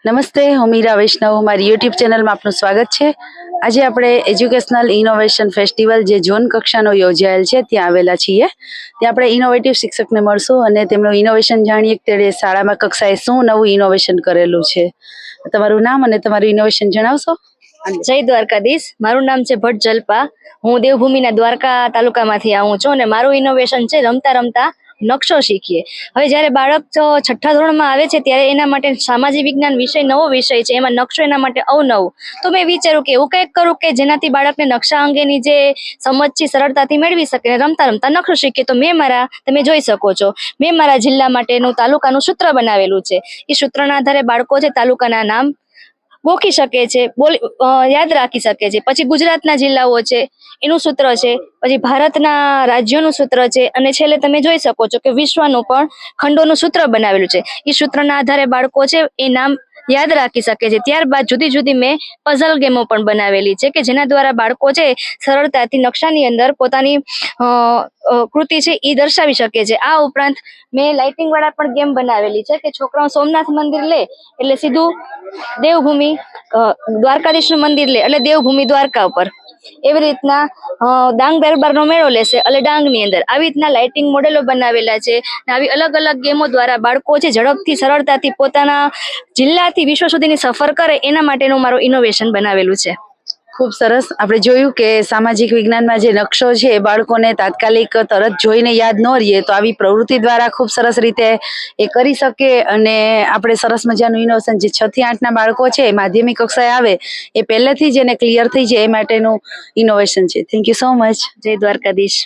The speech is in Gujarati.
નમસ્તે, હું મીરા વૈષ્ણવ. મારી યુટ્યુબ ચેનલમાં આપનું સ્વાગત છે. આજે આપણે એજ્યુકેશનલ ઇનોવેશન ફેસ્ટિવલ જે ઝોન કક્ષાનો યોજાયેલ છે ત્યાં આવેલા છીએ. ત્યાં આપણે ઇનોવેટિવ શિક્ષકને મળશું અને તેમનું ઇનોવેશન જાણીએ કે તેણે શાળામાં કક્ષાએ શું નવું ઇનોવેશન કરેલું છે. તમારું નામ અને તમારું ઇનોવેશન જણાવશો? જય દ્વારકાધીશ. મારું નામ છે ભટ્ટ જલ્પા. હું દેવભૂમિના દ્વારકા તાલુકામાંથી આવું છું અને મારું ઇનોવેશન છે રમતા રમતા નકશો શીખીએ. હવે જ્યારે બાળક છઠ્ઠા ધોરણમાં આવે છે ત્યારે એના માટે સામાજિક વિજ્ઞાન વિષય નવો વિષય છે, એમાં નકશો એના માટે અવનવું. તો મેં વિચાર્યું કે એવું કંઈક કરું કે જેનાથી બાળકને નકશા અંગેની જે સમજ છે સરળતાથી મેળવી શકે અને રમતા રમતા નકશો શીખીએ. તો તમે જોઈ શકો છો, મેં મારા જિલ્લા માટેનું તાલુકાનું સૂત્ર બનાવેલું છે. એ સૂત્રના આધારે બાળકો છે તાલુકાના નામ ગોખી શકે છે, યાદ રાખી શકે છે. પછી ગુજરાતના જિલ્લાઓ છે એનું સૂત્ર છે, પછી ભારતના રાજ્યોનું સૂત્ર છે, અને છેલ્લે તમે જોઈ શકો છો કે વિશ્વનું પણ ખંડોનું સૂત્ર બનાવેલું છે. એ સૂત્રના આધારે બાળકો છે એ નામ યાદ રાખી શકે છે. ત્યારબાદ જુદી જુદી મેં પઝલ ગેમો પણ બનાવેલી છે કે જેના દ્વારા બાળકો છે સરળતાથી નકશાની અંદર પોતાની કૃતિ છે એ દર્શાવી શકે છે. આ ઉપરાંત મેં લાઇટિંગ વાળા પણ ગેમ બનાવેલી છે કે છોકરાઓ સોમનાથ મંદિર લે એટલે સીધું દેવભૂમિ દ્વારકાધીશનું મંદિર લે એટલે દેવભૂમિ દ્વારકા ઉપર. એવી રીતના ડાંગ દરબારનો મેળો લેશે એટલે ડાંગની અંદર. આવી રીતના લાઇટિંગ મોડેલો બનાવેલા છે. આવી અલગ અલગ ગેમો દ્વારા બાળકો છે ઝડપથી સરળતાથી પોતાના જિલ્લાથી વિશ્વ સુધીની સફર કરે એના માટેનું મારું ઇનોવેશન બનાવેલું છે. ખૂબ સરસ. આપણે જોયું કે સામાજિક વિજ્ઞાનમાં જે નકશો છે એ બાળકોને તાત્કાલિક તરત જોઈને યાદ ન રહીએ તો આવી પ્રવૃત્તિ દ્વારા ખૂબ સરસ રીતે એ કરી શકે અને આપણે સરસ મજાનું ઇનોવેશન જે 6 થી 8ના બાળકો છે માધ્યમિક કક્ષાએ આવે એ પહેલેથી જ એને ક્લિયર થઈ જાય એ માટેનું ઇનોવેશન છે. Thank you so much. જય દ્વારકાધીશ.